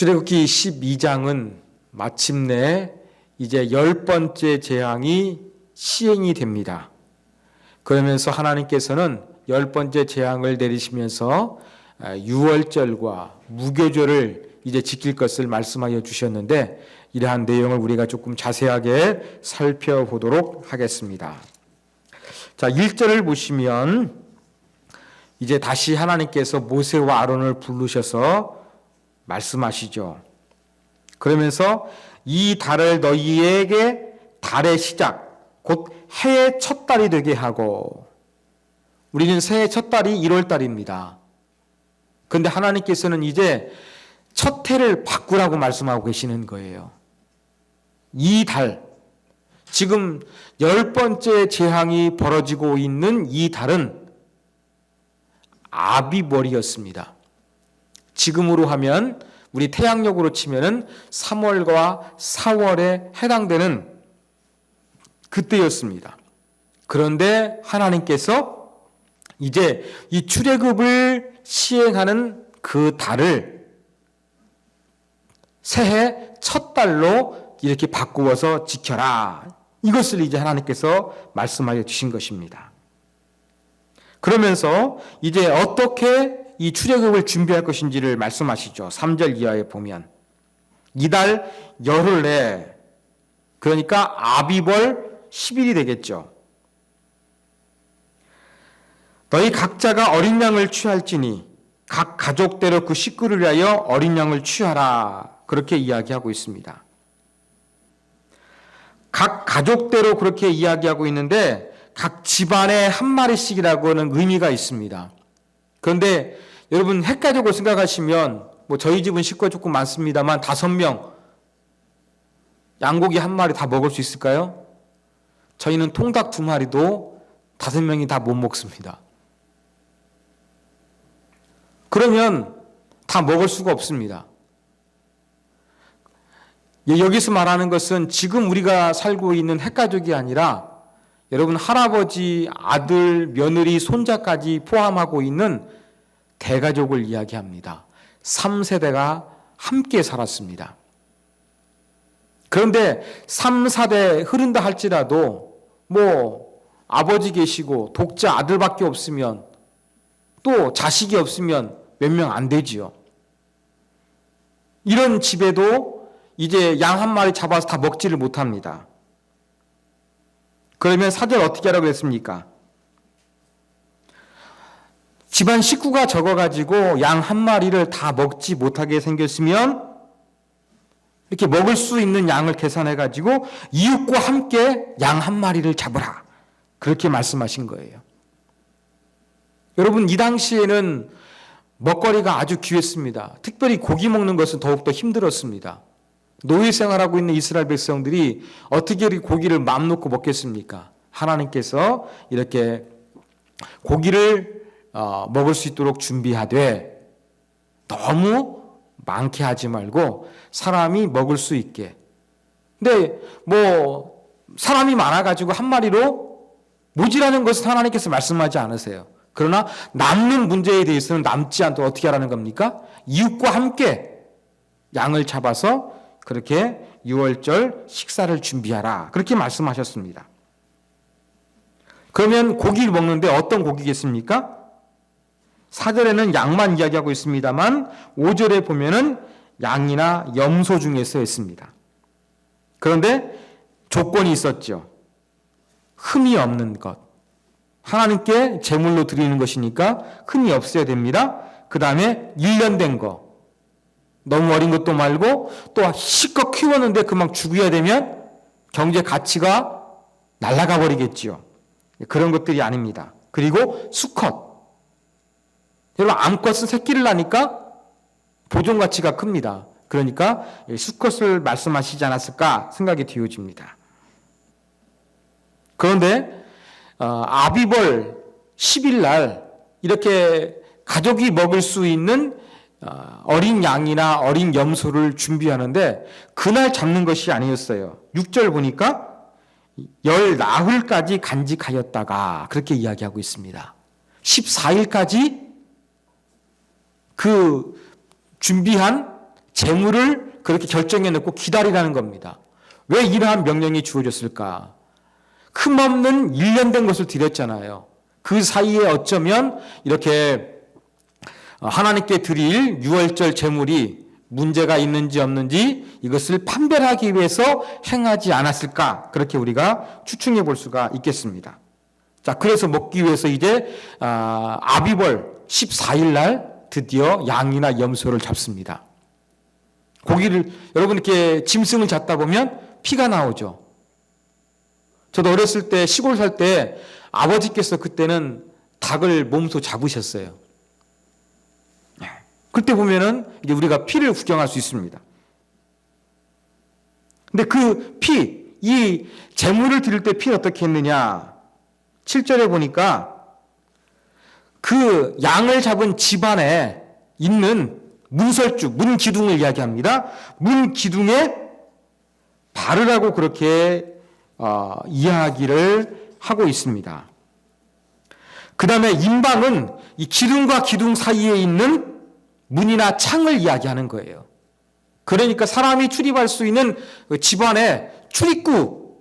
출애굽기 12장은 마침내 이제 10번째 재앙이 시행이 됩니다. 그러면서 하나님께서는 10번째 재앙을 내리시면서 유월절과 무교절을 이제 지킬 것을 말씀하여 주셨는데, 이러한 내용을 우리가 조금 자세하게 살펴보도록 하겠습니다. 자, 1절을 보시면 이제 다시 하나님께서 모세와 아론을 부르셔서 말씀하시죠. 그러면서 이 달을 너희에게 달의 시작, 곧 해의 첫 달이 되게 하고, 우리는 새해 첫 달이 1월 달입니다. 그런데 하나님께서는 이제 첫 해를 바꾸라고 말씀하고 계시는 거예요. 이 달, 지금 10번째 재앙이 벌어지고 있는 이 달은 아비월이었습니다. 지금으로 하면 우리 태양력으로 치면은 3월과 4월에 해당되는 그때였습니다. 그런데 하나님께서 이제 이 출애굽을 시행하는 그 달을 새해 첫 달로 이렇게 바꾸어서 지켜라. 이것을 이제 하나님께서 말씀하여 주신 것입니다. 그러면서 이제 어떻게 이 출애굽을 준비할 것인지를 말씀하시죠. 3절 이하에 보면 이달 열흘 내, 그러니까 아비벌 10일이 되겠죠. 너희 각자가 어린 양을 취할지니 각 가족대로 그 식구를 위하여 어린 양을 취하라. 그렇게 이야기하고 있습니다. 각 가족대로 그렇게 이야기하고 있는데 각 집안에 한 마리씩이라고는 의미가 있습니다. 그런데 여러분, 핵가족을 생각하시면 저희 집은 식구가 조금 많습니다만 5명 양고기 한 마리 다 먹을 수 있을까요? 저희는 통닭 2마리도 5명이 다 못 먹습니다. 그러면 다 먹을 수가 없습니다. 여기서 말하는 것은 지금 우리가 살고 있는 핵가족이 아니라 여러분, 할아버지, 아들, 며느리, 손자까지 포함하고 있는 대가족을 이야기합니다. 3세대가 함께 살았습니다. 그런데 3, 4대 흐른다 할지라도 아버지 계시고 독자 아들밖에 없으면, 또 자식이 없으면 몇 명 안 되지요. 이런 집에도 이제 양 한 마리 잡아서 다 먹지를 못합니다. 그러면 4절 어떻게 하라고 했습니까? 집안 식구가 적어가지고 양 한 마리를 다 먹지 못하게 생겼으면 이렇게 먹을 수 있는 양을 계산해가지고 이웃과 함께 양 한 마리를 잡으라. 그렇게 말씀하신 거예요. 여러분, 이 당시에는 먹거리가 아주 귀했습니다. 특별히 고기 먹는 것은 더욱더 힘들었습니다. 노예 생활하고 있는 이스라엘 백성들이 어떻게 고기를 마음 놓고 먹겠습니까? 하나님께서 이렇게 고기를 먹을 수 있도록 준비하되 너무 많게 하지 말고 사람이 먹을 수 있게. 근데 사람이 많아가지고 한 마리로 모질하는 것은 하나님께서 말씀하지 않으세요. 그러나 남는 문제에 대해서는 남지 않도록 어떻게 하라는 겁니까? 이웃과 함께 양을 잡아서 그렇게 유월절 식사를 준비하라. 그렇게 말씀하셨습니다. 그러면 고기를 먹는데 어떤 고기겠습니까? 4절에는 양만 이야기하고 있습니다만 5절에 보면은 양이나 염소 중에서 했습니다. 그런데 조건이 있었죠. 흠이 없는 것. 하나님께 제물로 드리는 것이니까 흠이 없어야 됩니다. 그 다음에 1년 된 거. 너무 어린 것도 말고, 또 실컷 키웠는데 금방 죽어야 되면 경제 가치가 날아가 버리겠지요. 그런 것들이 아닙니다. 그리고 수컷. 여러분, 암컷은 새끼를 낳으니까 보존 가치가 큽니다. 그러니까 수컷을 말씀하시지 않았을까 생각이 되어집니다. 그런데 아비벌 10일 날 이렇게 가족이 먹을 수 있는 어린 양이나 어린 염소를 준비하는데 그날 잡는 것이 아니었어요. 6절 보니까 열 나흘까지 간직하였다가 그렇게 이야기하고 있습니다. 14일까지 그 준비한 재물을 그렇게 결정해 놓고 기다리라는 겁니다. 왜 이러한 명령이 주어졌을까? 흠없는 1년 된 것을 드렸잖아요. 그 사이에 어쩌면 이렇게 하나님께 드릴 유월절 제물이 문제가 있는지 없는지 이것을 판별하기 위해서 행하지 않았을까? 그렇게 우리가 추측해 볼 수가 있겠습니다. 자, 그래서 먹기 위해서 이제 아비벌 14일 날 드디어 양이나 염소를 잡습니다. 고기를 여러분 이렇게 짐승을 잡다 보면 피가 나오죠. 저도 어렸을 때 시골 살 때 아버지께서 그때는 닭을 몸소 잡으셨어요. 그때 보면은 이제 우리가 피를 구경할 수 있습니다. 근데 그 피, 이 제물을 드릴 때 피는 어떻게 했느냐? 7절에 보니까 그 양을 잡은 집안에 있는 문설주, 문기둥을 이야기합니다. 문기둥에 바르라고 그렇게 이야기를 하고 있습니다. 그 다음에 임방은 이 기둥과 기둥 사이에 있는 문이나 창을 이야기하는 거예요. 그러니까 사람이 출입할 수 있는 집안에 출입구,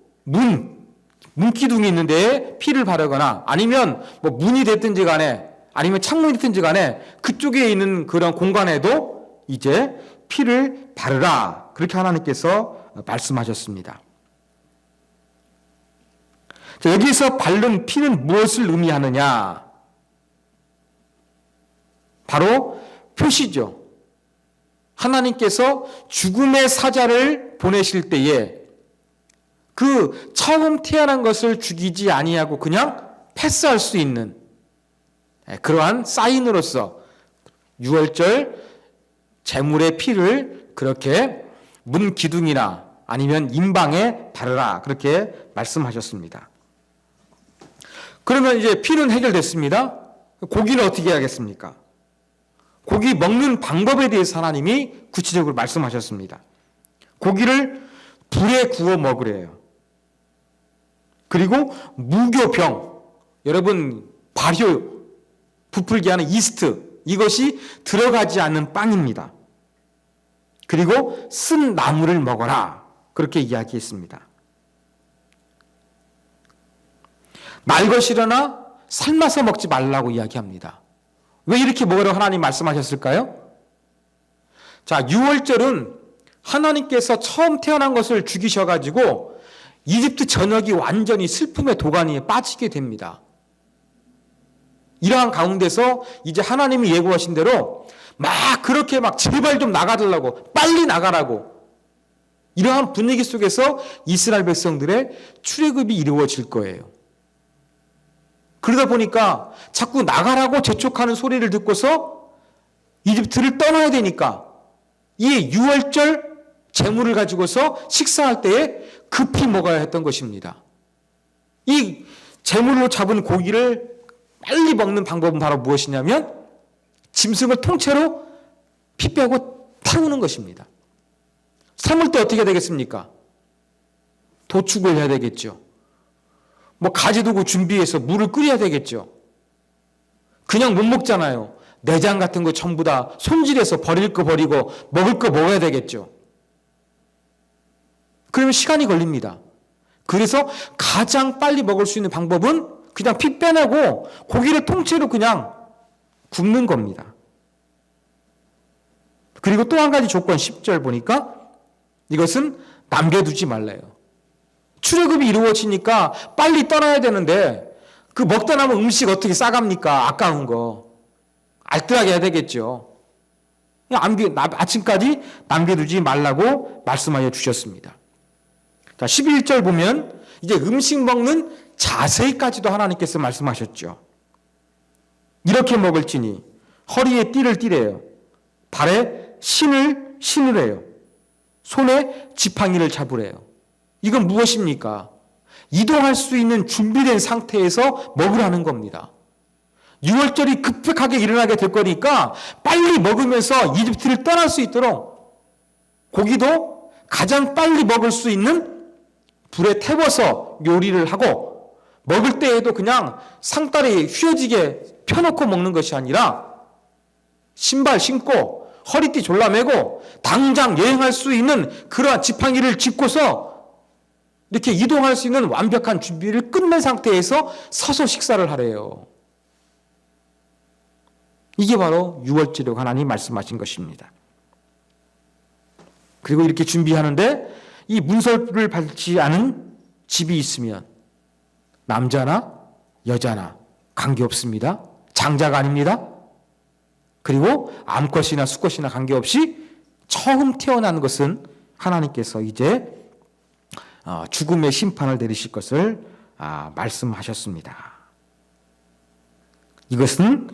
문기둥이 있는데 피를 바르거나 아니면 뭐 문이 됐든지 간에 아니면 창문이 됐든지 간에 그쪽에 있는 그런 공간에도 이제 피를 바르라. 그렇게 하나님께서 말씀하셨습니다. 자, 여기서 바른 피는 무엇을 의미하느냐? 바로 표시죠. 하나님께서 죽음의 사자를 보내실 때에 그 처음 태어난 것을 죽이지 아니하고 그냥 패스할 수 있는 그러한 사인으로서 유월절 제물의 피를 그렇게 문 기둥이나 아니면 임방에 바르라 그렇게 말씀하셨습니다. 그러면 이제 피는 해결됐습니다. 고기는 어떻게 해야겠습니까? 고기 먹는 방법에 대해서 하나님이 구체적으로 말씀하셨습니다. 고기를 불에 구워 먹으래요. 그리고 무교병, 여러분 발효, 부풀게 하는 이스트, 이것이 들어가지 않는 빵입니다. 그리고 쓴 나물을 먹어라 그렇게 이야기했습니다. 날 것이려나 삶아서 먹지 말라고 이야기합니다. 왜 이렇게 먹으라고 하나님 말씀하셨을까요? 자, 유월절은 하나님께서 처음 태어난 것을 죽이셔가지고 이집트 전역이 완전히 슬픔의 도가니에 빠지게 됩니다. 이러한 가운데서 이제 하나님이 예고하신 대로 막 그렇게 막 제발 좀 나가달라고, 빨리 나가라고, 이러한 분위기 속에서 이스라엘 백성들의 출애굽이 이루어질 거예요. 그러다 보니까 자꾸 나가라고 재촉하는 소리를 듣고서 이집트를 떠나야 되니까 이 유월절 제물을 가지고서 식사할 때에 급히 먹어야 했던 것입니다. 이 제물로 잡은 고기를 빨리 먹는 방법은 바로 무엇이냐면 짐승을 통째로 피 빼고 태우는 것입니다. 삶을 때 어떻게 되겠습니까? 도축을 해야 되겠죠. 뭐 가지두고 준비해서 물을 끓여야 되겠죠. 그냥 못 먹잖아요. 내장 같은 거 전부 다 손질해서 버릴 거 버리고 먹을 거 먹어야 되겠죠. 그러면 시간이 걸립니다. 그래서 가장 빨리 먹을 수 있는 방법은 그냥 피 빼내고 고기를 통째로 그냥 굽는 겁니다. 그리고 또 한 가지 조건 10절 보니까 이것은 남겨두지 말래요. 출애굽이 이루어지니까 빨리 떠나야 되는데 그 먹다 남은 음식 어떻게 싸갑니까? 아까운 거. 알뜰하게 해야 되겠죠. 아침까지 남겨두지 말라고 말씀하여 주셨습니다. 자, 11절 보면 이제 음식 먹는 자세히까지도 하나님께서 말씀하셨죠. 이렇게 먹을지니 허리에 띠를 띠래요. 발에 신을 신으래요. 손에 지팡이를 잡으래요. 이건 무엇입니까? 이동할 수 있는 준비된 상태에서 먹으라는 겁니다. 유월절이 급격하게 일어나게 될 거니까 빨리 먹으면서 이집트를 떠날 수 있도록 고기도 가장 빨리 먹을 수 있는 불에 태워서 요리를 하고 먹을 때에도 그냥 상다리 휘어지게 펴놓고 먹는 것이 아니라 신발 신고 허리띠 졸라매고 당장 여행할 수 있는 그러한 지팡이를 짚고서 이렇게 이동할 수 있는 완벽한 준비를 끝낸 상태에서 서서 식사를 하래요. 이게 바로 유월절이라고 하나님이 말씀하신 것입니다. 그리고 이렇게 준비하는데 이 문설불을 받지 않은 집이 있으면 남자나 여자나 관계없습니다. 장자가 아닙니다. 그리고 암컷이나 수컷이나 관계없이 처음 태어난 것은 하나님께서 이제 죽음의 심판을 내리실 것을 말씀하셨습니다. 이것은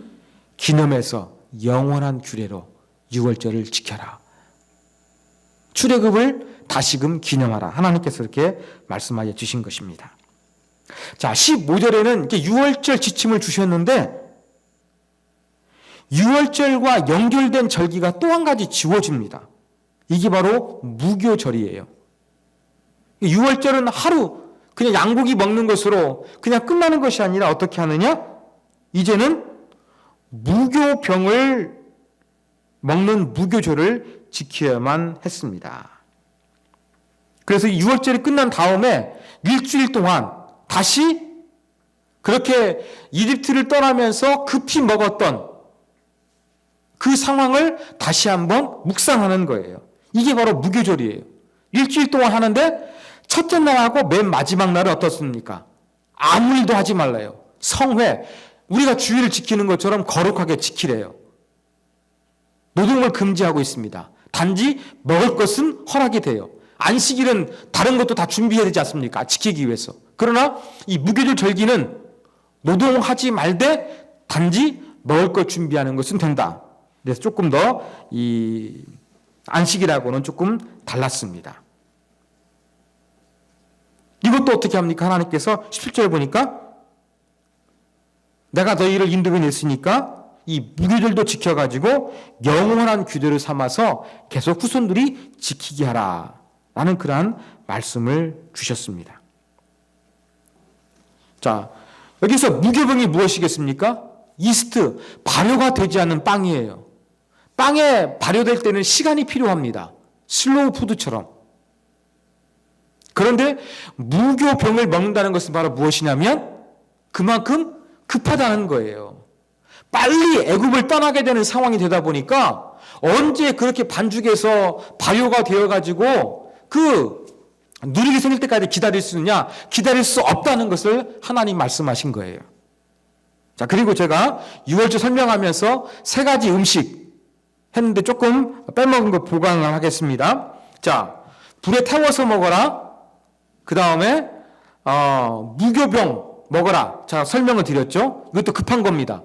기념해서 영원한 규례로 유월절을 지켜라. 출애굽을 다시금 기념하라. 하나님께서 이렇게 말씀하여 주신 것입니다. 자, 15절에는 이렇게 유월절 지침을 주셨는데 유월절과 연결된 절기가 또 한 가지 지워집니다. 이게 바로 무교절이에요. 유월절은 하루 그냥 양고기 먹는 것으로 그냥 끝나는 것이 아니라 어떻게 하느냐? 이제는 무교병을 먹는 무교절을 지켜야만 했습니다. 그래서 유월절이 끝난 다음에 일주일 동안 다시 그렇게 이집트를 떠나면서 급히 먹었던 그 상황을 다시 한번 묵상하는 거예요. 이게 바로 무교절이에요. 일주일 동안 하는데 첫째 날하고 맨 마지막 날은 어떻습니까? 아무 일도 하지 말래요. 성회, 우리가 주의를 지키는 것처럼 거룩하게 지키래요. 노동을 금지하고 있습니다. 단지 먹을 것은 허락이 돼요. 안식일은 다른 것도 다 준비해야 되지 않습니까? 지키기 위해서. 그러나 이 무교절 절기는 노동하지 말되 단지 먹을 것 준비하는 것은 된다. 그래서 조금 더 이 안식일하고는 조금 달랐습니다. 이것도 어떻게 합니까? 하나님께서 17절 보니까 내가 너희를 인도해 냈으니까 이 무교절도 지켜가지고 영원한 규례를 삼아서 계속 후손들이 지키게 하라 라는 그러한 말씀을 주셨습니다. 자, 여기서 무교병이 무엇이겠습니까? 이스트, 발효가 되지 않는 빵이에요. 빵에 발효될 때는 시간이 필요합니다. 슬로우 푸드처럼. 그런데 무교병을 먹는다는 것은 바로 무엇이냐면 그만큼 급하다는 거예요. 빨리 애굽을 떠나게 되는 상황이 되다 보니까 언제 그렇게 반죽해서 발효가 되어가지고 그 누리기 생길 때까지 기다릴 수 있느냐? 기다릴 수 없다는 것을 하나님 말씀하신 거예요. 자, 그리고 제가 유월절 설명하면서 세 가지 음식 했는데 조금 빼먹은 거 보강을 하겠습니다. 자, 불에 태워서 먹어라. 그 다음에 무교병 먹어라. 자, 설명을 드렸죠. 이것도 급한 겁니다.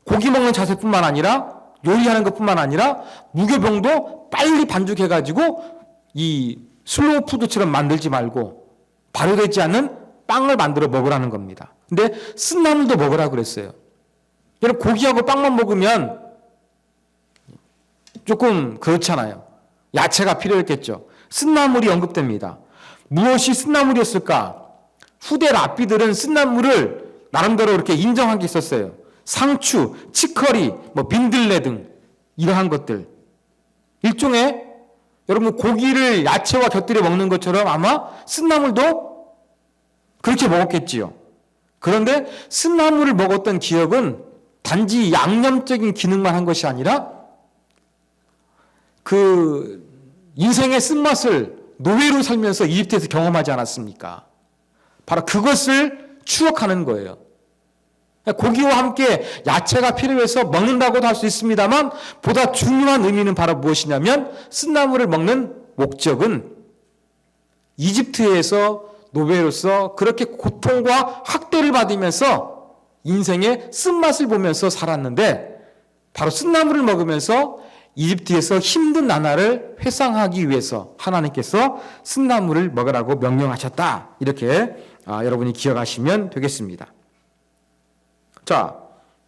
고기 먹는 자세뿐만 아니라 요리하는 것뿐만 아니라 무교병도 빨리 반죽해가지고 이 슬로우 푸드처럼 만들지 말고 발효되지 않는 빵을 만들어 먹으라는 겁니다. 근데 쓴나물도 먹으라 그랬어요. 여러분 고기하고 빵만 먹으면 조금 그렇잖아요. 야채가 필요했겠죠. 쓴나물이 언급됩니다. 무엇이 쓴나물이었을까? 후대 랍비들은 쓴나물을 나름대로 이렇게 인정한 게 있었어요. 상추, 치커리, 민들레 등 이러한 것들. 일종의 여러분 고기를 야채와 곁들여 먹는 것처럼 아마 쓴나물도 그렇게 먹었겠지요. 그런데 쓴나물을 먹었던 기억은 단지 양념적인 기능만 한 것이 아니라 그 인생의 쓴맛을 노예로 살면서 이집트에서 경험하지 않았습니까? 바로 그것을 추억하는 거예요. 고기와 함께 야채가 필요해서 먹는다고도 할 수 있습니다만 보다 중요한 의미는 바로 무엇이냐면 쓴나물을 먹는 목적은 이집트에서 노예로서 그렇게 고통과 학대를 받으면서 인생의 쓴맛을 보면서 살았는데 바로 쓴나물을 먹으면서 이집트에서 힘든 나날을 회상하기 위해서 하나님께서 쓴나물을 먹으라고 명령하셨다. 이렇게 여러분이 기억하시면 되겠습니다. 자,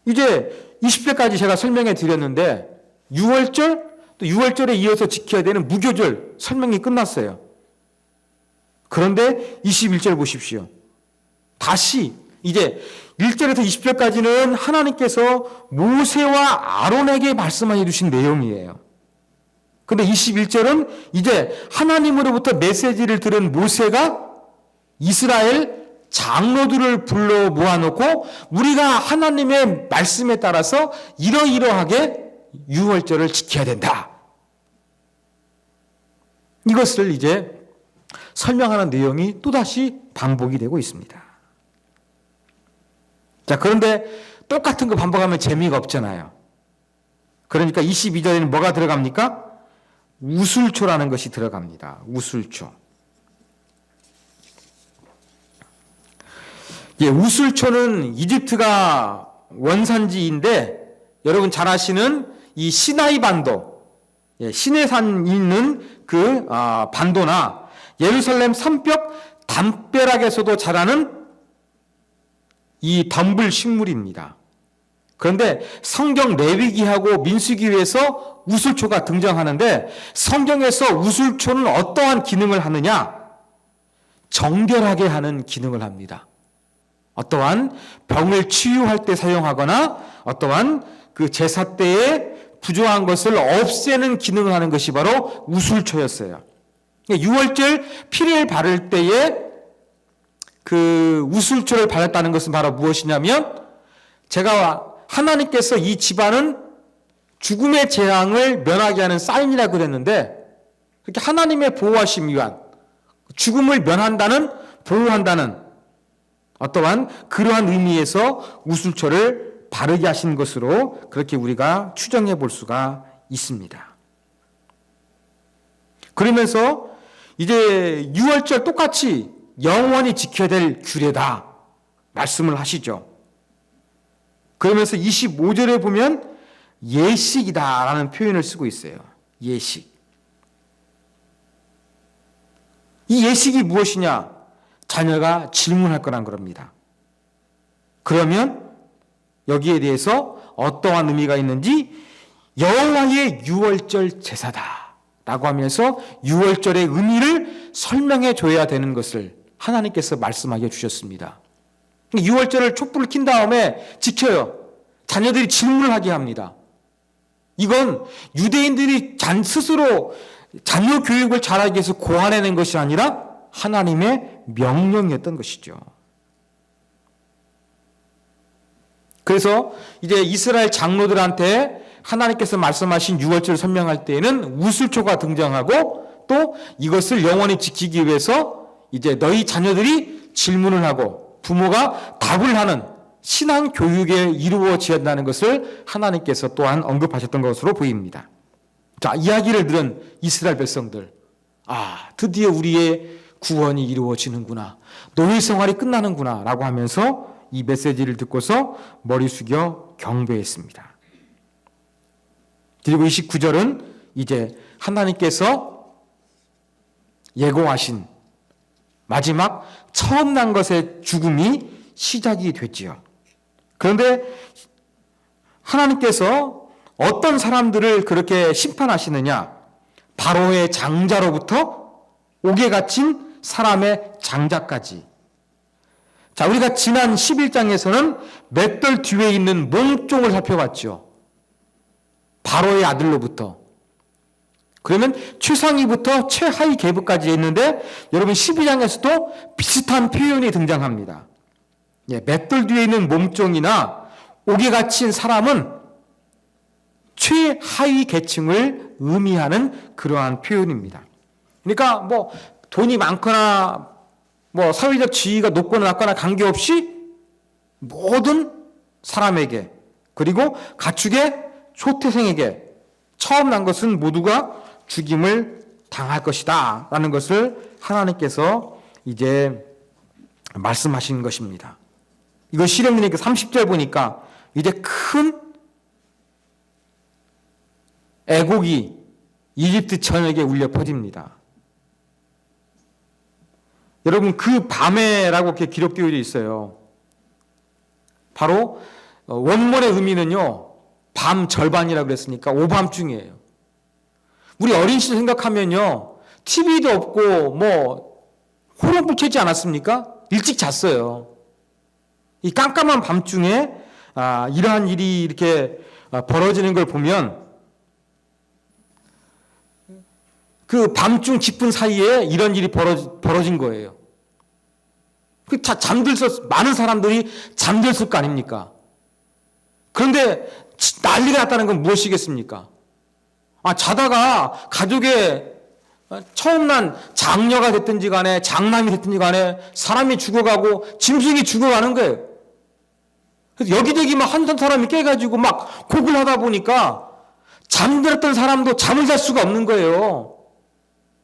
이제 20절까지 제가 설명해 드렸는데 6월절, 또 6월절에 이어서 지켜야 되는 무교절 설명이 끝났어요. 그런데 21절 보십시오. 다시 이제 1절에서 20절까지는 하나님께서 모세와 아론에게 말씀해 주신 내용이에요. 근데 21절은 이제 하나님으로부터 메시지를 들은 모세가 이스라엘 장로들을 불러 모아놓고 우리가 하나님의 말씀에 따라서 이러이러하게 유월절을 지켜야 된다. 이것을 이제 설명하는 내용이 또다시 반복이 되고 있습니다. 자, 그런데 똑같은 거 반복하면 재미가 없잖아요. 그러니까 22절에는 뭐가 들어갑니까? 우술초라는 것이 들어갑니다. 우술초. 예, 우술초는 이집트가 원산지인데 여러분 잘 아시는 이 시나이 반도, 예, 시내산 있는 그 반도나 예루살렘 산벽 담벼락에서도 자라는 이 덤불 식물입니다. 그런데 성경 레위기하고 민수기에서 우술초가 등장하는데 성경에서 우술초는 어떠한 기능을 하느냐? 정결하게 하는 기능을 합니다. 어떠한 병을 치유할 때 사용하거나 어떠한 그 제사 때에 부족한 것을 없애는 기능을 하는 것이 바로 우술초였어요. 유월절 피를 바를 때에 그 우술초를 발랐다는 것은 바로 무엇이냐면 제가 하나님께서 이 집안은 죽음의 재앙을 면하게 하는 사인이라고 그랬는데 그렇게 하나님의 보호하심 위한 죽음을 면한다는 보호한다는 어떠한 그러한 의미에서 우술초를 바르게 하신 것으로 그렇게 우리가 추정해 볼 수가 있습니다. 그러면서 이제 유월절 똑같이 영원히 지켜야 될 규례다 말씀을 하시죠. 그러면서 25절에 보면 예식이다라는 표현을 쓰고 있어요. 예식. 이 예식이 무엇이냐? 자녀가 질문할 거란 겁니다. 그러면 여기에 대해서 어떠한 의미가 있는지 여호와의 유월절 제사다 라고 하면서 유월절의 의미를 설명해 줘야 되는 것을 하나님께서 말씀하게 주셨습니다. 유월절을 촛불을 킨 다음에 지켜요. 자녀들이 질문을 하게 합니다. 이건 유대인들이 스스로 자녀 교육을 잘하기 위해서 고안해낸 것이 아니라 하나님의 명령이었던 것이죠. 그래서 이제 이스라엘 장로들한테 하나님께서 말씀하신 유월절을 설명할 때에는 우슬초가 등장하고 또 이것을 영원히 지키기 위해서 이제 너희 자녀들이 질문을 하고 부모가 답을 하는 신앙 교육에 이루어진다는 것을 하나님께서 또한 언급하셨던 것으로 보입니다. 자, 이야기를 들은 이스라엘 백성들, 드디어 우리의 구원이 이루어지는구나, 노예 생활이 끝나는구나 라고 하면서 이 메시지를 듣고서 머리 숙여 경배했습니다. 그리고 29절은 이제 하나님께서 예고하신 마지막 처음 난 것의 죽음이 시작이 됐지요. 그런데 하나님께서 어떤 사람들을 그렇게 심판하시느냐? 바로의 장자로부터 옥에 갇힌 사람의 장자까지. 자, 우리가 지난 11장에서는 맷돌 뒤에 있는 몸종을 살펴봤죠. 바로의 아들로부터. 그러면 최상위부터 최하위 계급까지 있는데 여러분 12장에서도 비슷한 표현이 등장합니다. 맷돌 뒤에 있는 몸종이나 옥에 갇힌 사람은 최하위 계층을 의미하는 그러한 표현입니다. 그러니까 뭐 돈이 많거나 뭐 사회적 지위가 높거나 낮거나 관계없이 모든 사람에게 그리고 가축의 초태생에게 처음 난 것은 모두가 죽임을 당할 것이다 라는 것을 하나님께서 이제 말씀하신 것입니다. 이거 실행되니까 30절 보니까 이제 큰 애곡이 이집트 전역에 울려 퍼집니다. 여러분 그 밤에라고 이렇게 기록되어 있어요. 바로 원문의 의미는요, 밤 절반이라고 그랬으니까 오밤중이에요. 우리 어린 시절 생각하면요, TV도 없고 뭐 호롱불 켜지 않았습니까? 일찍 잤어요. 이 깜깜한 밤중에 이러한 일이 이렇게 벌어지는 걸 보면 그 밤중 지분 사이에 이런 일이 벌어진 거예요. 많은 사람들이 잠들었을 거 아닙니까? 그런데 난리가 났다는 건 무엇이겠습니까? 자다가 가족의 처음 난 장녀가 됐든지 간에 장남이 됐든지 간에 사람이 죽어가고 짐승이 죽어가는 거예요. 그래서 여기저기 막 한 사람이 깨가지고 막 곡을 하다 보니까 잠들었던 사람도 잠을 잘 수가 없는 거예요.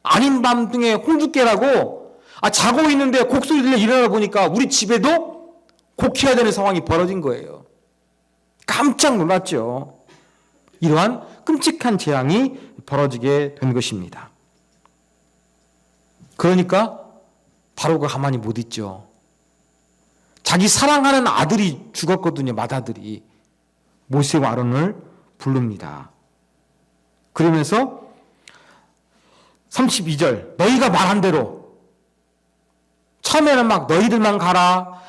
아닌 밤 중에 홍두깨라고 자고 있는데 곡소리 들려 일어나 보니까 우리 집에도 곡해야 되는 상황이 벌어진 거예요. 깜짝 놀랐죠. 이러한 끔찍한 재앙이 벌어지게 된 것입니다. 그러니까 바로가 가만히 못 있죠. 자기 사랑하는 아들이 죽었거든요. 맏아들이. 모세와 아론을 부릅니다. 그러면서 32절 너희가 말한 대로 처음에는 막 너희들만 가라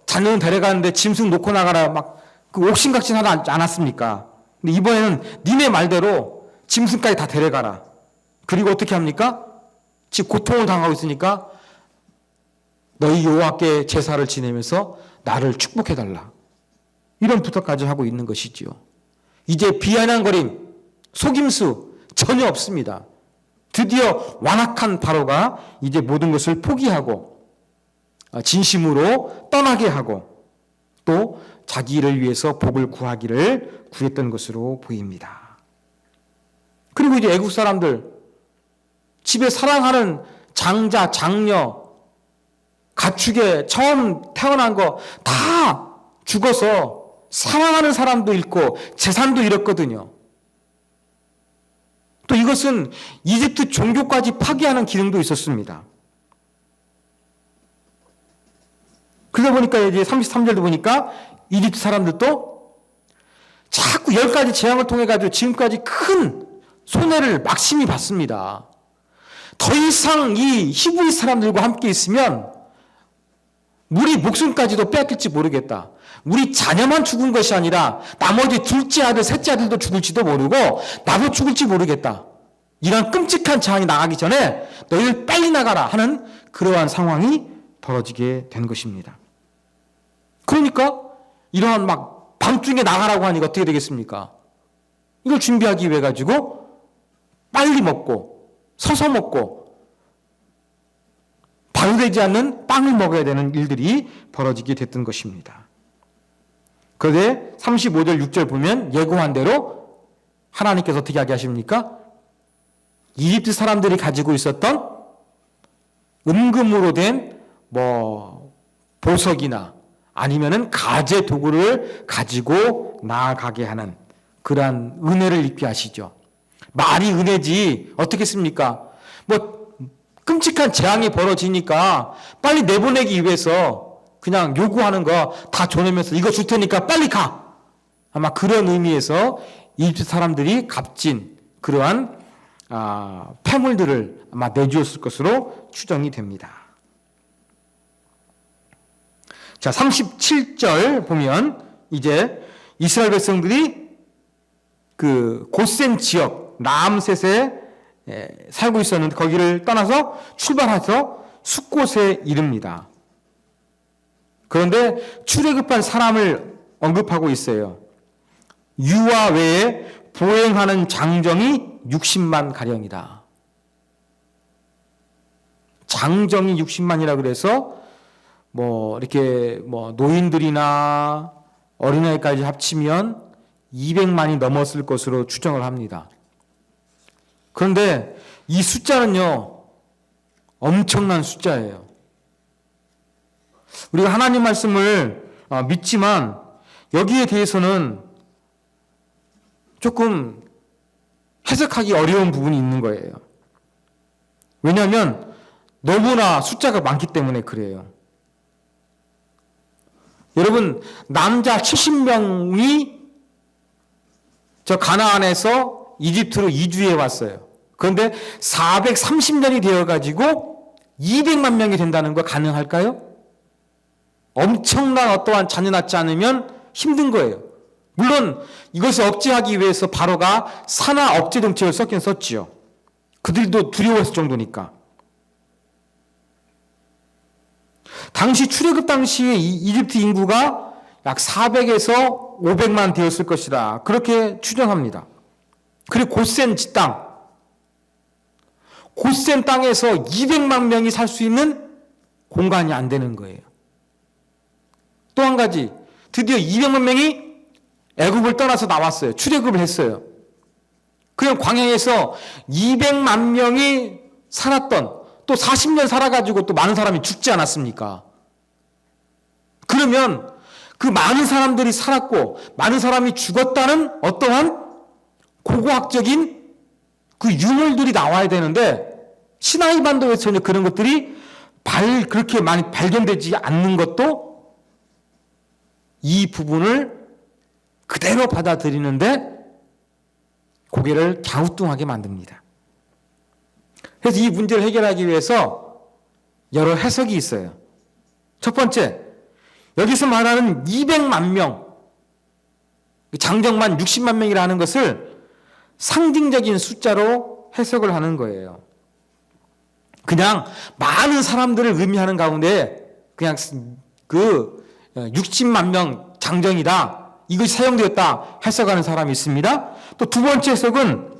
자녀는 데려가는데 짐승 놓고 나가라 막 그 옥신각신하지 않았습니까? 근데 이번에는 니네 말대로 짐승까지 다 데려가라. 그리고 어떻게 합니까? 지금 고통을 당하고 있으니까 너희 여호와께 제사를 지내면서 나를 축복해달라. 이런 부탁까지 하고 있는 것이지요. 이제 비아냥거림, 속임수 전혀 없습니다. 드디어 완악한 바로가 이제 모든 것을 포기하고 진심으로 떠나게 하고 또 자기 일을 위해서 복을 구했던 것으로 보입니다. 그리고 이제 애국 사람들 집에 사랑하는 장자, 장녀, 가축에 처음 태어난 거 다 죽어서 사랑하는 사람도 잃고 재산도 잃었거든요. 또 이것은 이집트 종교까지 파괴하는 기능도 있었습니다. 그러다 보니까 이제 33절도 보니까 이집트 사람들도 자꾸 10가지 재앙을 통해 가지고 지금까지 큰 손해를 막심히 봤습니다. 더 이상 이 히브리 사람들과 함께 있으면 우리 목숨까지도 빼앗길지 모르겠다. 우리 자녀만 죽은 것이 아니라 나머지 둘째 아들, 셋째 아들도 죽을지도 모르고 나도 죽을지 모르겠다. 이런 끔찍한 재앙이 나가기 전에 너희들 빨리 나가라 하는 그러한 상황이 벌어지게 된 것입니다. 그러니까 이러한 막 밤중에 나가라고 하니까 어떻게 되겠습니까? 이걸 준비하기 위해 가지고 빨리 먹고 서서 먹고 발효되지 않는 빵을 먹어야 되는 일들이 벌어지게 됐던 것입니다. 그런데 35절 6절 보면 예고한 대로 하나님께서 어떻게 하게 하십니까? 이집트 사람들이 가지고 있었던 은금으로 된 보석이나 아니면은 가재 도구를 가지고 나아가게 하는 그러한 은혜를 입게 하시죠. 말이 은혜지 어떻겠습니까? 끔찍한 재앙이 벌어지니까 빨리 내보내기 위해서 그냥 요구하는 거 다 줘내면서 이거 줄 테니까 빨리 가. 아마 그런 의미에서 이집트 사람들이 값진 그러한 폐물들을 아마 내주었을 것으로 추정이 됩니다. 자, 37절 보면 이제 이스라엘 백성들이 그 고센 지역 라암셋에 살고 있었는데 거기를 떠나서 출발해서 숫곳에 이릅니다. 그런데 출애굽한 사람을 언급하고 있어요. 유아 외에 보행하는 장정이 60만 가량이다. 장정이 60만이라 그래서 이렇게 노인들이나 어린아이까지 합치면 200만이 넘었을 것으로 추정을 합니다. 그런데 이 숫자는요, 엄청난 숫자예요. 우리가 하나님 말씀을 믿지만 여기에 대해서는 조금 해석하기 어려운 부분이 있는 거예요. 왜냐하면 너무나 숫자가 많기 때문에 그래요. 여러분, 남자 70명이 저 가나안에서 이집트로 이주해 왔어요. 그런데 430년이 되어가지고 200만 명이 된다는 거 가능할까요? 엄청난 어떠한 자녀 낳지 않으면 힘든 거예요. 물론 이것을 억제하기 위해서 바로가 산하 억제 정책을 썼긴 썼지요. 그들도 두려웠을 정도니까. 당시 출애굽 당시에 이집트 인구가 약 400에서 500만 되었을 것이라 그렇게 추정합니다. 그리고 곧센 땅, 곧센 땅에서 200만 명이 살 수 있는 공간이 안 되는 거예요. 또 한 가지, 드디어 200만 명이 애굽을 떠나서 나왔어요. 출애굽을 했어요. 그냥 광야에서 200만 명이 살았던, 또 40년 살아가지고 또 많은 사람이 죽지 않았습니까? 그러면 그 많은 사람들이 살았고 많은 사람이 죽었다는 어떠한 고고학적인 그 유물들이 나와야 되는데 시나이 반도에서 전혀 그런 것들이 그렇게 많이 발견되지 않는 것도 이 부분을 그대로 받아들이는데 고개를 갸우뚱하게 만듭니다. 그래서 이 문제를 해결하기 위해서 여러 해석이 있어요. 첫 번째, 여기서 말하는 200만 명, 장정만 60만 명이라는 것을 상징적인 숫자로 해석을 하는 거예요. 그냥 많은 사람들을 의미하는 가운데 그냥 그 60만 명 장정이다, 이것이 사용되었다 해석하는 사람이 있습니다. 또 두 번째 해석은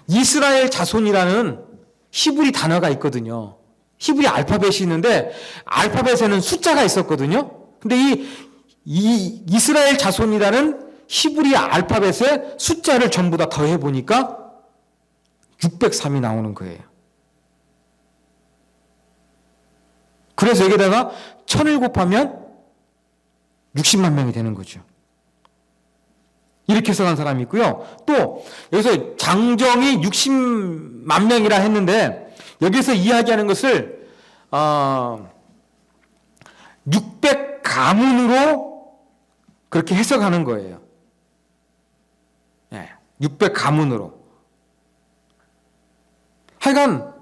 이스라엘 자손이라는 히브리 단어가 있거든요. 히브리 알파벳이 있는데 알파벳에는 숫자가 있었거든요. 근데 이 이스라엘 자손이라는 히브리 알파벳의 숫자를 전부 다 더해 보니까 603이 나오는 거예요. 그래서 여기다가 1000을 곱하면 60만 명이 되는 거죠. 이렇게 해석한 사람이 있고요. 또 여기서 장정이 60만 명이라 했는데 여기서 이야기하는 것을 600가문으로 그렇게 해석하는 거예요. 600가문으로. 하여간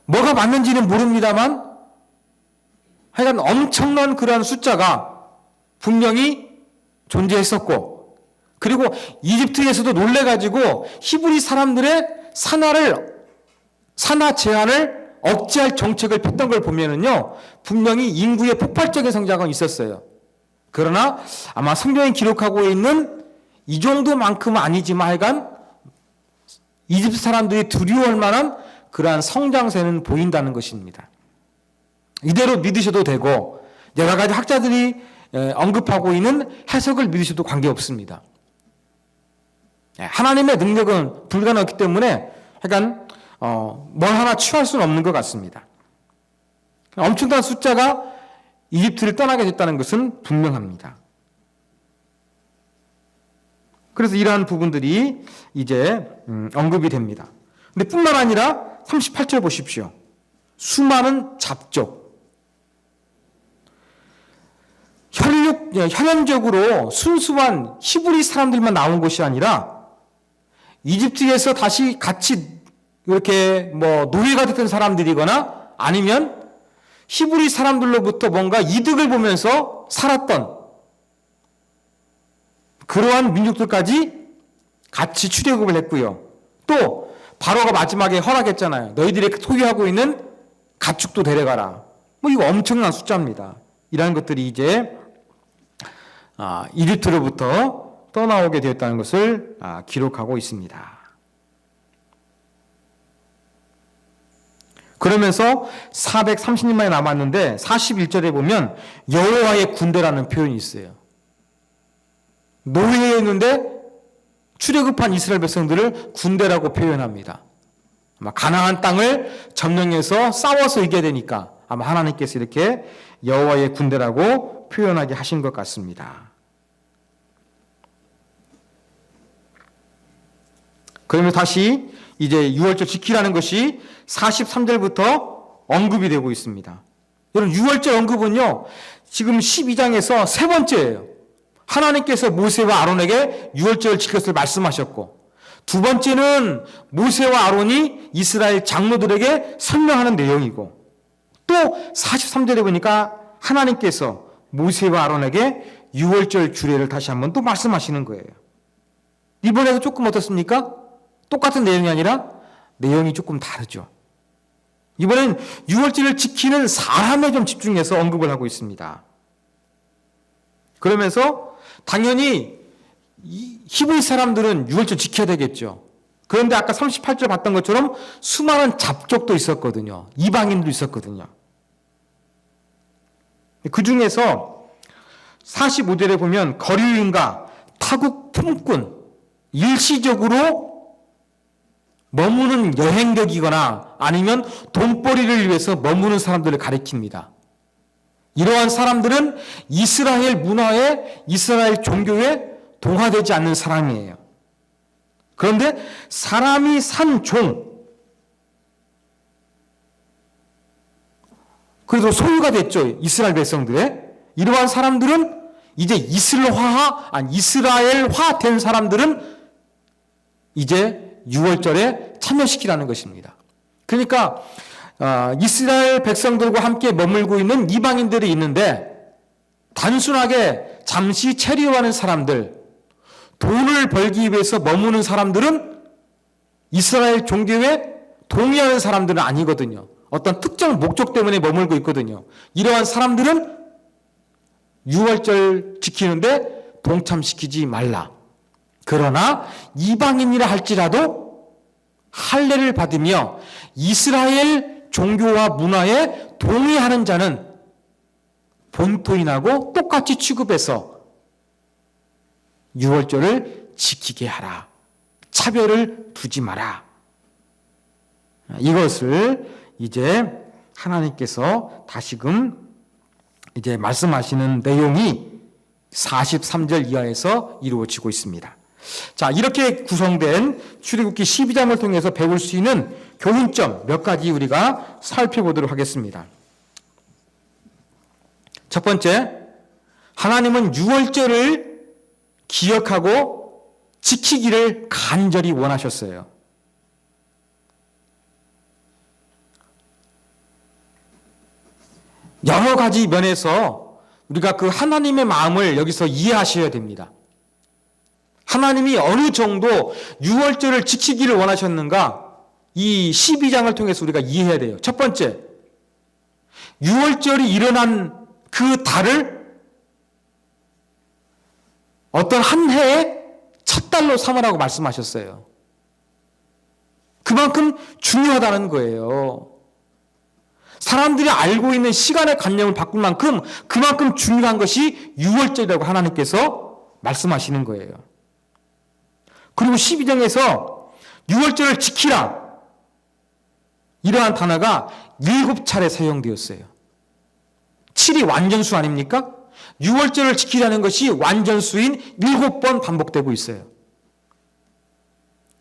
뭐가 맞는지는 모릅니다만 하여간 엄청난 그러한 숫자가 분명히 존재했었고, 그리고 이집트에서도 놀래가지고 히브리 사람들의 산화 제한을 억제할 정책을 폈던 걸 보면은요, 분명히 인구의 폭발적인 성장은 있었어요. 그러나 아마 성경에 기록하고 있는 이 정도만큼은 아니지만 하여간 이집트 사람들이 두려워할 만한 그러한 성장세는 보인다는 것입니다. 이대로 믿으셔도 되고 여러 가지 학자들이 언급하고 있는 해석을 믿으셔도 관계없습니다. 하나님의 능력은 불가능하기 때문에 약간 뭘 하나 취할 수는 없는 것 같습니다. 엄청난 숫자가 이집트를 떠나게 됐다는 것은 분명합니다. 그래서 이러한 부분들이 이제 언급이 됩니다. 근데 뿐만 아니라 38절 보십시오. 수많은 잡족. 혈연적으로 순수한 히브리 사람들만 나온 것이 아니라 이집트에서 다시 같이 이렇게 노예가 됐던 사람들이거나 아니면 히브리 사람들로부터 뭔가 이득을 보면서 살았던 그러한 민족들까지 같이 출애굽을 했고요. 또 바로가 마지막에 허락했잖아요. 너희들이 소유하고 있는 가축도 데려가라. 이거 엄청난 숫자입니다. 이러한 것들이 이제 이집트로부터 떠나오게 되었다는 것을 기록하고 있습니다. 그러면서 430년만에 남았는데 41절에 보면 여호와의 군대라는 표현이 있어요. 노예였는데 출애굽한 이스라엘 백성들을 군대라고 표현합니다. 아마 가나안 땅을 점령해서 싸워서 이겨야 되니까 아마 하나님께서 이렇게 여호와의 군대라고 표현하게 하신 것 같습니다. 그러면 다시 이제 6월절 지키라는 것이 43절부터 언급이 되고 있습니다. 여러분 6월절 언급은요, 지금 12장에서 세 번째예요. 하나님께서 모세와 아론에게 6월절을 지켰을 말씀하셨고, 두 번째는 모세와 아론이 이스라엘 장로들에게 설명하는 내용이고, 또 43절에 보니까 하나님께서 모세와 아론에게 6월절 규례를 다시 한번 또 말씀하시는 거예요. 이번에도 조금 어떻습니까? 똑같은 내용이 아니라 내용이 조금 다르죠. 이번엔 유월절을 지키는 사람에 좀 집중해서 언급을 하고 있습니다. 그러면서 당연히 히브리 사람들은 유월절 지켜야 되겠죠. 그런데 아까 38절 봤던 것처럼 수많은 잡족도 있었거든요. 이방인도 있었거든요. 그 중에서 45절에 보면 거류인과 타국 품꾼, 일시적으로 머무는 여행객이거나 아니면 돈벌이를 위해서 머무는 사람들을 가리킵니다. 이러한 사람들은 이스라엘 문화에, 이스라엘 종교에 동화되지 않는 사람이에요. 그런데 사람이 산 종, 그래도 소유가 됐죠. 이스라엘 백성들의. 이러한 사람들은 이제 이스라엘화 된 사람들은 이제 유월절에 참여시키라는 것입니다. 그러니까 이스라엘 백성들과 함께 머물고 있는 이방인들이 있는데 단순하게 잠시 체류하는 사람들, 돈을 벌기 위해서 머무는 사람들은 이스라엘 종교에 동의하는 사람들은 아니거든요. 어떤 특정 목적 때문에 머물고 있거든요. 이러한 사람들은 유월절 지키는데 동참시키지 말라. 그러나 이방인이라 할지라도 할례를 받으며 이스라엘 종교와 문화에 동의하는 자는 본토인하고 똑같이 취급해서 유월절을 지키게 하라. 차별을 두지 마라. 이것을 이제 하나님께서 다시금 이제 말씀하시는 내용이 43절 이하에서 이루어지고 있습니다. 자, 이렇게 구성된 출애굽기 12장을 통해서 배울 수 있는 교훈점 몇 가지 우리가 살펴보도록 하겠습니다. 첫 번째, 하나님은 유월절을 기억하고 지키기를 간절히 원하셨어요. 여러 가지 면에서 우리가 그 하나님의 마음을 여기서 이해하셔야 됩니다. 하나님이 어느 정도 유월절을 지키기를 원하셨는가, 이 12장을 통해서 우리가 이해해야 돼요. 첫 번째, 유월절이 일어난 그 달을 어떤 한 해의 첫 달로 삼으라고 말씀하셨어요. 그만큼 중요하다는 거예요. 사람들이 알고 있는 시간의 관념을 바꿀 만큼 그만큼 중요한 것이 유월절이라고 하나님께서 말씀하시는 거예요. 그리고 12장에서 유월절을 지키라, 이러한 단어가 7차례 사용되었어요. 7이 완전수 아닙니까? 유월절을 지키라는 것이 완전수인 7번 반복되고 있어요.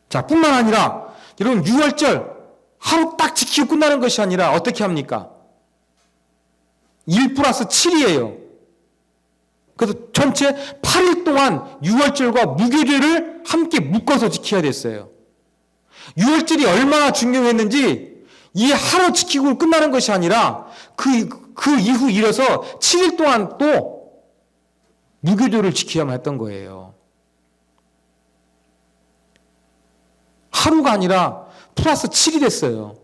자, 뿐만 아니라 여러분, 유월절 하루 딱 지키고 끝나는 것이 아니라 어떻게 합니까? 1 플러스 7이에요. 그래서 전체 8일 동안 유월절과 무교절을 함께 묶어서 지켜야 됐어요. 유월절이 얼마나 중요했는지 이 하루 지키고 끝나는 것이 아니라 그 이후 이어서 7일 동안 또 무교절을 지켜야만 했던 거예요. 하루가 아니라 플러스 7이 됐어요.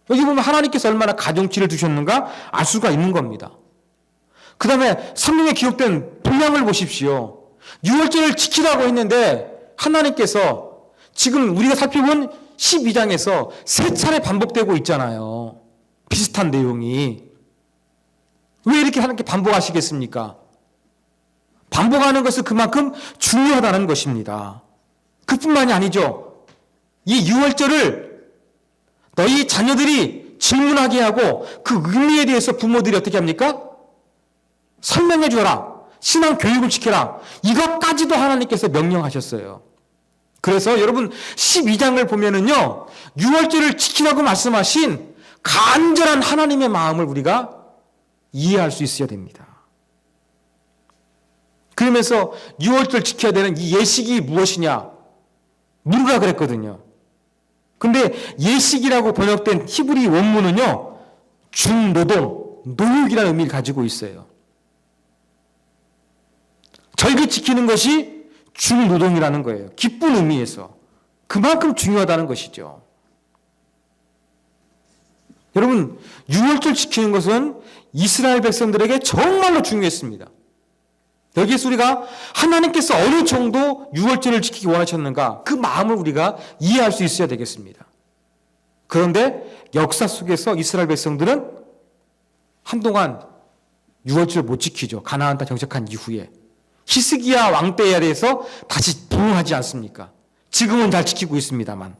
여기 보면 하나님께서 얼마나 가중치를 두셨는가 알 수가 있는 겁니다. 그 다음에 성경에 기록된 분량을 보십시오. 유월절을 지키라고 했는데 하나님께서 지금 우리가 살펴본 12장에서 3차례 반복되고 있잖아요. 비슷한 내용이. 왜 이렇게 하나님께 반복하시겠습니까? 반복하는 것은 그만큼 중요하다는 것입니다. 그뿐만이 아니죠. 이 유월절을 너희 자녀들이 질문하게 하고 그 의미에 대해서 부모들이 어떻게 합니까? 설명해 줘라. 신앙 교육을 시켜라. 이것까지도 하나님께서 명령하셨어요. 그래서 여러분 12장을 보면은요, 유월절을 지키라고 말씀하신 간절한 하나님의 마음을 우리가 이해할 수 있어야 됩니다. 그러면서 유월절 지켜야 되는 이 예식이 무엇이냐 물으라 그랬거든요. 근데 예식이라고 번역된 히브리 원문은요, 중노동, 노역이라는 의미를 가지고 있어요. 절기 지키는 것이 중노동이라는 거예요. 기쁜 의미에서. 그만큼 중요하다는 것이죠. 여러분, 유월절 지키는 것은 이스라엘 백성들에게 정말로 중요했습니다. 여기에서 우리가 하나님께서 어느 정도 유월절을 지키기 원하셨는가, 그 마음을 우리가 이해할 수 있어야 되겠습니다. 그런데 역사 속에서 이스라엘 백성들은 한동안 유월절을 못 지키죠. 가나안 땅 정착한 이후에. 히스기야 왕 때에 대해서 다시 부흥하지 않습니까? 지금은 잘 지키고 있습니다만.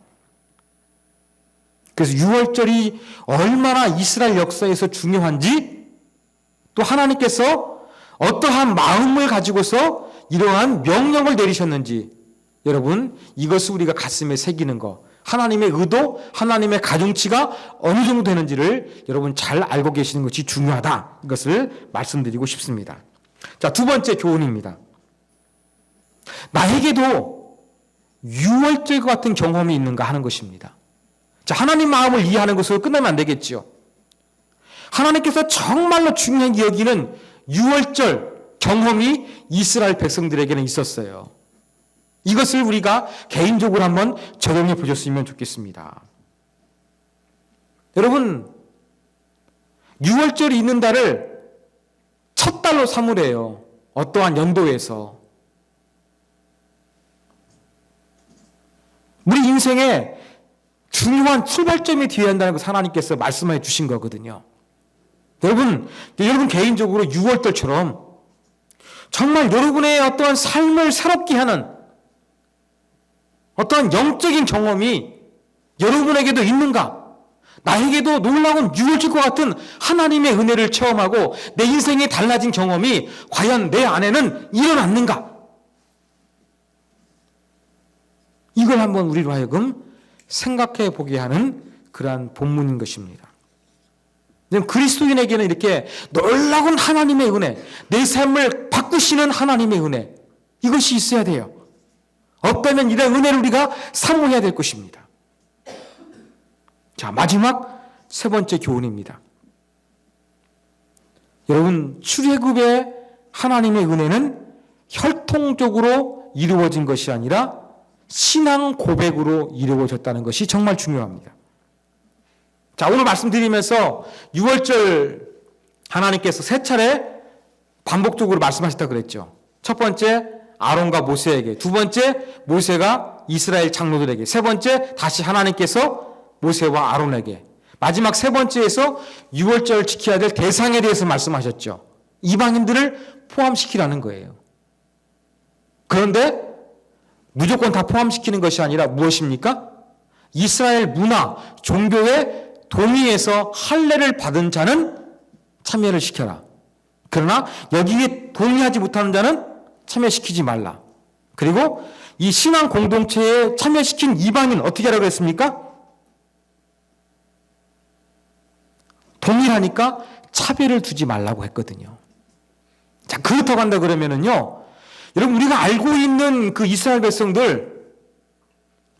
그래서 유월절이 얼마나 이스라엘 역사에서 중요한지, 또 하나님께서 어떠한 마음을 가지고서 이러한 명령을 내리셨는지, 여러분, 이것을 우리가 가슴에 새기는 것, 하나님의 의도, 하나님의 가중치가 어느 정도 되는지를 여러분 잘 알고 계시는 것이 중요하다. 이것을 말씀드리고 싶습니다. 자, 두 번째 교훈입니다. 나에게도 유월절과 같은 경험이 있는가 하는 것입니다. 자, 하나님 마음을 이해하는 것으로 끝나면 안 되겠지요. 하나님께서 정말로 중요한 여기는 유월절 경험이 이스라엘 백성들에게는 있었어요. 이것을 우리가 개인적으로 한번 적용해 보셨으면 좋겠습니다. 여러분, 유월절이 있는 달을 첫 달로 삼으래요. 어떠한 연도에서. 우리 인생에 중요한 출발점이 되어야 한다는 것을 하나님께서 말씀해 주신 거거든요. 여러분 개인적으로 6월달처럼 정말 여러분의 어떠한 삶을 새롭게 하는 어떠한 영적인 경험이 여러분에게도 있는가? 나에게도 놀라운 6월절과 같은 하나님의 은혜를 체험하고 내 인생이 달라진 경험이 과연 내 안에는 일어났는가? 이걸 한번 우리로 하여금 생각해 보게 하는 그러한 본문인 것입니다. 그리스도인에게는 이렇게 놀라운 하나님의 은혜, 내 삶을 바꾸시는 하나님의 은혜, 이것이 있어야 돼요. 없다면 이런 은혜를 우리가 사모해야 될 것입니다. 자, 마지막 세 번째 교훈입니다. 여러분, 출애굽의 하나님의 은혜는 혈통적으로 이루어진 것이 아니라 신앙 고백으로 이루어졌다는 것이 정말 중요합니다. 자, 오늘 말씀드리면서 6월절 하나님께서 세 차례 반복적으로 말씀하셨다고 그랬죠. 첫 번째 아론과 모세에게, 두 번째 모세가 이스라엘 장로들에게, 세 번째 다시 하나님께서 모세와 아론에게, 마지막 세 번째에서 6월절 지켜야 될 대상에 대해서 말씀하셨죠. 이방인들을 포함시키라는 거예요. 그런데 무조건 다 포함시키는 것이 아니라 무엇입니까? 이스라엘 문화, 종교에 동의해서 할례를 받은 자는 참여를 시켜라. 그러나 여기에 동의하지 못하는 자는 참여시키지 말라. 그리고 이 신앙 공동체에 참여시킨 이방인 어떻게 하라고 했습니까? 동일하니까 차별을 두지 말라고 했거든요. 자, 그렇다고 한다 그러면은요, 여러분, 우리가 알고 있는 그 이스라엘 백성들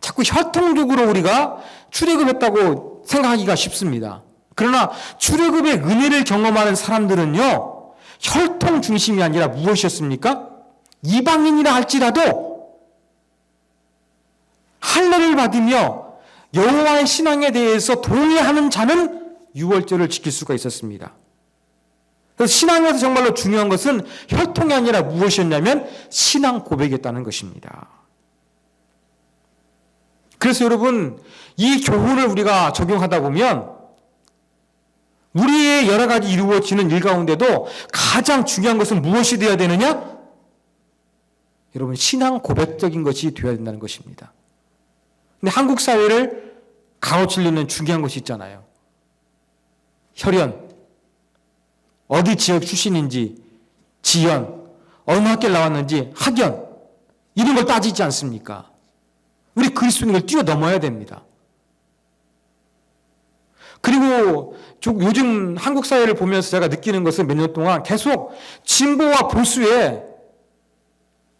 자꾸 혈통적으로 우리가 출애굽했다고 생각하기가 쉽습니다. 그러나 출애굽의 은혜를 경험하는 사람들은요, 혈통 중심이 아니라 무엇이었습니까? 이방인이라 할지라도 할례를 받으며 여호와의 신앙에 대해서 동의하는 자는 유월절을 지킬 수가 있었습니다. 그래서 신앙에서 정말로 중요한 것은 혈통이 아니라 무엇이었냐면 신앙 고백이었다는 것입니다. 그래서 여러분, 이 교훈을 우리가 적용하다 보면 우리의 여러 가지 이루어지는 일 가운데도 가장 중요한 것은 무엇이 되어야 되느냐? 여러분, 신앙 고백적인 것이 되어야 된다는 것입니다. 근데 한국 사회를 가로질르는 중요한 것이 있잖아요. 혈연, 어디 지역 출신인지, 지연, 어느 학교를 나왔는지, 학연, 이런 걸 따지지 않습니까? 우리 그리스도인을 뛰어넘어야 됩니다. 그리고 요즘 한국 사회를 보면서 제가 느끼는 것은 몇 년 동안 계속 진보와 보수에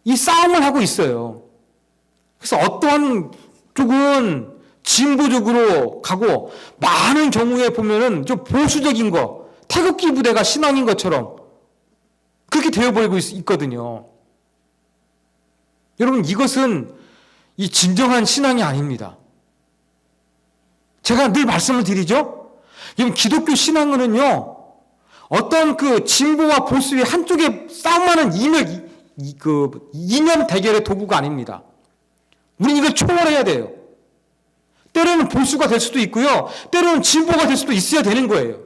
이 싸움을 하고 있어요. 그래서 어떠한 쪽은 진보적으로 가고 많은 경우에 보면은 좀 보수적인 거, 태극기 부대가 신앙인 것처럼 그렇게 되어버리고 있거든요. 여러분, 이것은 이 진정한 신앙이 아닙니다. 제가 늘 말씀을 드리죠. 여러분, 기독교 신앙은요, 어떤 그 진보와 보수의 한쪽에 싸움하는 이념 대결의 도구가 아닙니다. 우리는 이걸 초월해야 돼요. 때로는 보수가 될 수도 있고요, 때로는 진보가 될 수도 있어야 되는 거예요.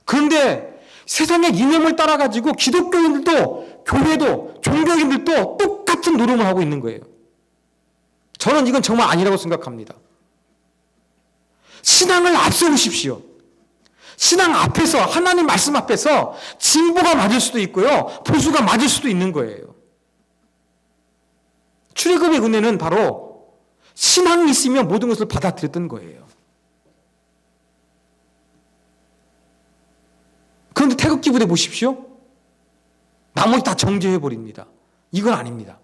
그런데 세상의 이념을 따라가지고 기독교인들도, 교회도, 종교인들도 똑같은 노름을 하고 있는 거예요. 저는 이건 정말 아니라고 생각합니다. 신앙을 앞세우십시오. 신앙 앞에서, 하나님 말씀 앞에서 진보가 맞을 수도 있고요, 보수가 맞을 수도 있는 거예요. 출애굽의 은혜는 바로 신앙이 있으면 모든 것을 받아들였던 거예요. 그런데 태극기 부대 보십시오. 나머지 다 정죄해버립니다. 이건 아닙니다.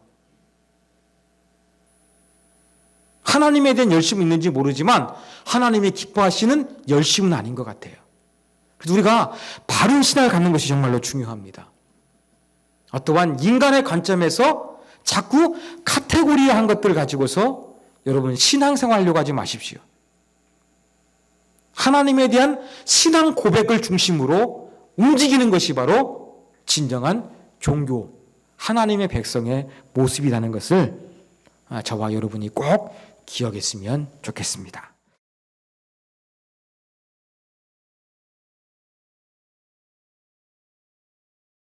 하나님에 대한 열심은 있는지 모르지만 하나님의 기뻐하시는 열심은 아닌 것 같아요. 그래서 우리가 바른 신앙을 갖는 것이 정말로 중요합니다. 또한 인간의 관점에서 자꾸 카테고리화한 것들을 가지고서 여러분 신앙생활하려고 하지 마십시오. 하나님에 대한 신앙 고백을 중심으로 움직이는 것이 바로 진정한 종교, 하나님의 백성의 모습이라는 것을 저와 여러분이 꼭 기억했으면 좋겠습니다.